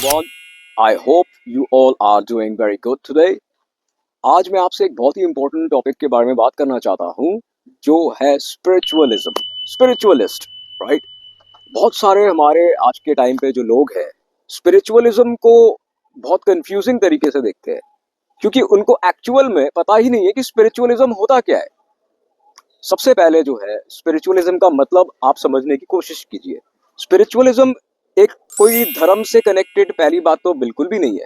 everyone. I hope you all are doing very good today. आज मैं आपसे एक बहुत ही इम्पोर्टेंट टॉपिक के बारे में बात करना चाहता हूँ जो है स्पिरिचुअलिज्म, स्पिरिचुअलिस्ट, राइट। बहुत सारे हमारे आज के टाइम पे जो लोग हैं स्पिरिचुअलिज्म को बहुत कंफ्यूजिंग तरीके से देखते हैं क्योंकि उनको एक्चुअल में पता ही नहीं है कि स्पिरिचुअलिज्म होता क्या है। सबसे पहले जो है स्पिरिचुअलिज्म का मतलब आप समझने की कोशिश कीजिए। स्पिरिचुअलिज्म एक कोई धर्म से कनेक्टेड पहली बात तो बिल्कुल भी नहीं है।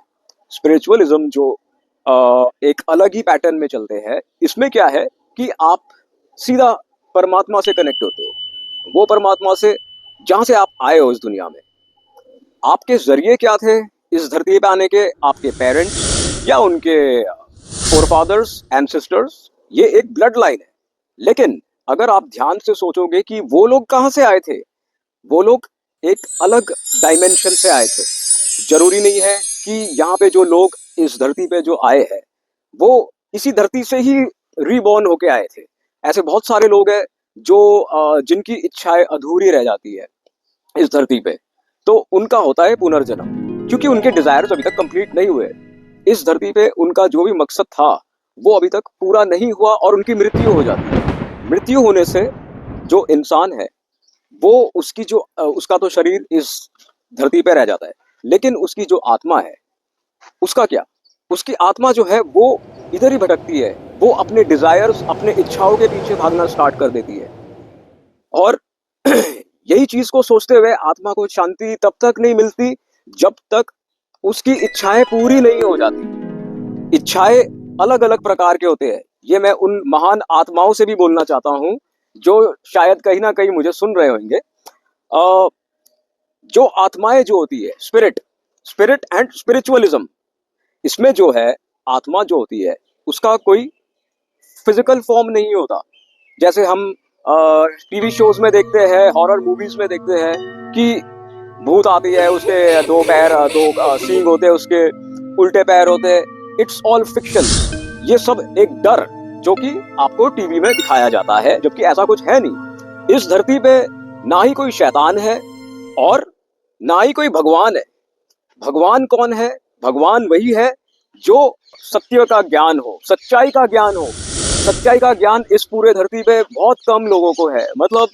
स्पिरिचुअलिज्म जो एक अलग ही पैटर्न में चलते हैं, इसमें क्या है कि आप सीधा परमात्मा से कनेक्ट होते हो, वो परमात्मा से जहां से आप आए हो इस दुनिया में। आपके जरिए क्या थे इस धरती पे आने के? आपके पेरेंट्स या उनके फोरफादर्स, एंसेस्टर्स, ये एक ब्लड लाइन है। लेकिन अगर आप ध्यान से सोचोगे कि वो लोग कहाँ से आए थे, वो लोग एक अलग डायमेंशन से आए थे। जरूरी नहीं है कि यहाँ पे जो लोग इस धरती पे जो आए हैं वो इसी धरती से ही रीबॉर्न होके आए थे। ऐसे बहुत सारे लोग हैं जो जिनकी इच्छाएं अधूरी रह जाती है इस धरती पे, तो उनका होता है पुनर्जन्म, क्योंकि उनके डिजायर्स अभी तक कंप्लीट नहीं हुए। इस धरती पे उनका जो भी मकसद था वो अभी तक पूरा नहीं हुआ और उनकी मृत्यु हो जाती है। मृत्यु होने से जो इंसान है वो उसकी जो उसका तो शरीर इस धरती पे रह जाता है, लेकिन उसकी जो आत्मा है उसका क्या? उसकी आत्मा जो है वो इधर ही भटकती है, वो अपने डिजायर्स, अपने इच्छाओं के पीछे भागना स्टार्ट कर देती है। और यही चीज को सोचते हुए आत्मा को शांति तब तक नहीं मिलती जब तक उसकी इच्छाएं पूरी नहीं हो जाती। इच्छाएं अलग अलग प्रकार के होते हैं। ये मैं उन महान आत्माओं से भी बोलना चाहता हूँ जो शायद कहीं ना कहीं मुझे सुन रहे होंगे। जो आत्माएं जो होती है, स्पिरिट एंड स्पिरिचुअलिज्म, इसमें जो है आत्मा जो होती है उसका कोई फिजिकल फॉर्म नहीं होता। जैसे हम टीवी शोज में देखते हैं, हॉरर मूवीज में देखते हैं कि भूत आती है, उसके दो पैर, दो सींग होते हैं, उसके उल्टे पैर होते हैं। It's all fiction. ये सब एक डर जो कि आपको टीवी में दिखाया जाता है, जबकि ऐसा कुछ है नहीं। इस धरती पे ना ही कोई शैतान है और ना ही कोई भगवान है। भगवान कौन है? भगवान वही है जो सत्य का ज्ञान हो, सच्चाई का ज्ञान हो। सच्चाई का ज्ञान इस पूरे धरती पे बहुत कम लोगों को है। मतलब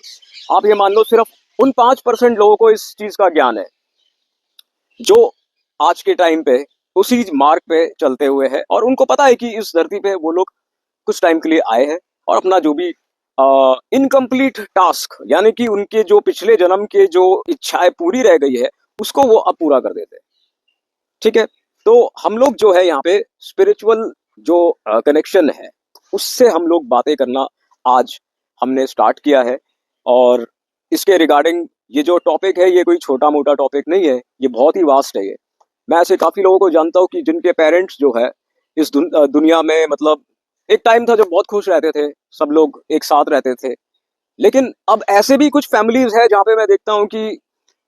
आप ये मान लो सिर्फ उन 5% लोगों को इस चीज का ज्ञान है जो आज के टाइम पे उसी मार्ग पे चलते हुए है, और उनको पता है कि इस धरती पे वो लोग कुछ टाइम के लिए आए हैं और अपना जो भी इनकम्प्लीट टास्क, यानी कि उनके जो पिछले जन्म के जो इच्छाएं पूरी रह गई है उसको वो अब पूरा कर देते हैं। ठीक है, तो हम लोग जो है यहाँ पे स्पिरिचुअल जो कनेक्शन है उससे हम लोग बातें करना आज हमने स्टार्ट किया है। और इसके रिगार्डिंग ये जो टॉपिक है ये कोई छोटा मोटा टॉपिक नहीं है, ये बहुत ही वास्ट है। ये मैं ऐसे काफी लोगों को जानता हूँ कि जिनके पेरेंट्स जो है इस दुनिया में, मतलब एक टाइम था जब बहुत खुश रहते थे, सब लोग एक साथ रहते थे। लेकिन अब ऐसे भी कुछ फैमिलीज है जहाँ पे मैं देखता हूँ कि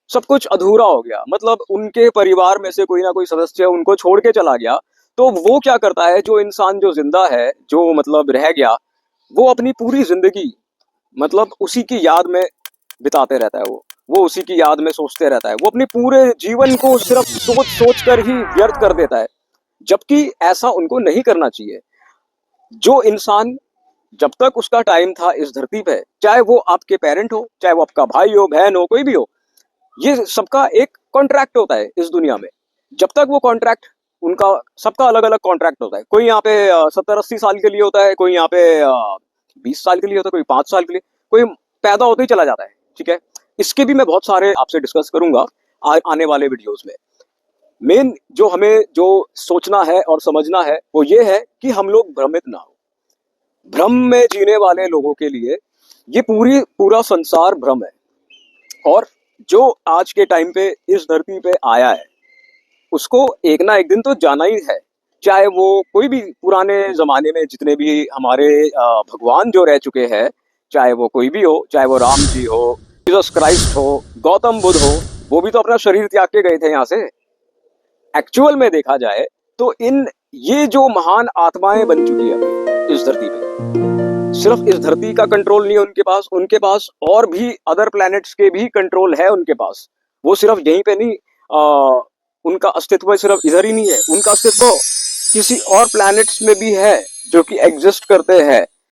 सब कुछ अधूरा हो गया। मतलब उनके परिवार में से कोई ना कोई सदस्य उनको छोड़ के चला गया, तो वो क्या करता है, जो इंसान जो जिंदा है, जो मतलब रह गया, वो अपनी पूरी जिंदगी मतलब उसी की याद में बिताते रहता है। वो उसी की याद में सोचते रहता है। वो अपने पूरे जीवन को सिर्फ सोच सोच कर ही व्यर्थ कर देता है, जबकि ऐसा उनको नहीं करना चाहिए। जो इंसान जब तक उसका टाइम था इस धरती पे, चाहे वो आपके पेरेंट हो, चाहे वो आपका भाई हो, बहन हो, कोई भी हो, ये सबका एक कॉन्ट्रैक्ट होता है इस दुनिया में। जब तक वो कॉन्ट्रैक्ट, उनका सबका अलग अलग कॉन्ट्रैक्ट होता है। कोई यहाँ पे 70-80 साल के लिए होता है, कोई यहाँ पे 20 साल के लिए होता है, कोई 5 साल के लिए, कोई पैदा होते ही चला जाता है। ठीक है, इसके भी मैं बहुत सारे आपसे डिस्कस करूंगा आने वाले वीडियोस में। मेन जो हमें जो सोचना है और समझना है वो ये है कि हम लोग भ्रमित ना हो। भ्रम में जीने वाले लोगों के लिए ये पूरा संसार भ्रम है। और जो आज के टाइम पे इस धरती पे आया है उसको एक ना एक दिन तो जाना ही है। चाहे वो कोई भी पुराने जमाने में जितने भी हमारे भगवान जो रह चुके हैं, चाहे वो कोई भी हो, चाहे वो राम जी हो, जीसस क्राइस्ट हो, गौतम बुद्ध हो, वो भी तो अपना शरीर त्याग के गए थे यहाँ से। एक्चुअल में देखा जाए तो ये जो महान आत्माएं बन चुकी है इस धरती पे, सिर्फ इस धरती का कंट्रोल नहीं है उनके पास और भी अदर प्लैनेट्स के भी कंट्रोल है उनके पास। वो सिर्फ यहीं पे नहीं उनका अस्तित्व सिर्फ इधर ही नहीं है, उनका अस्तित्व किसी और प्लैनेट्स में भी है जो कि एग्जिस्ट करते हैं।